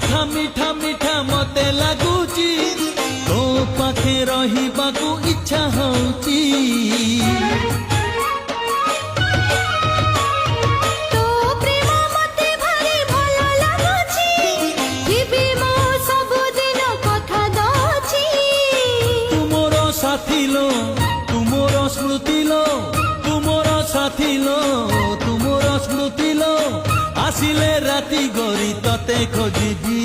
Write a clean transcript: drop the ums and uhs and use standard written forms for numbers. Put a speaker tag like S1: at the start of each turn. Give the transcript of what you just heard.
S1: कथा मीठा मीठा मते लगुची तो पाखे रहिबाकू इच्छा होची
S2: तो प्रेम मते भारी भलो लगुची जीवी मो सब दिन कथा दउची
S1: तुमोर साथी लो तुमोर स्मृति लो तुमोर साथी लो तुमोर स्मृति लो आसिले राती गरी तते खोजिबी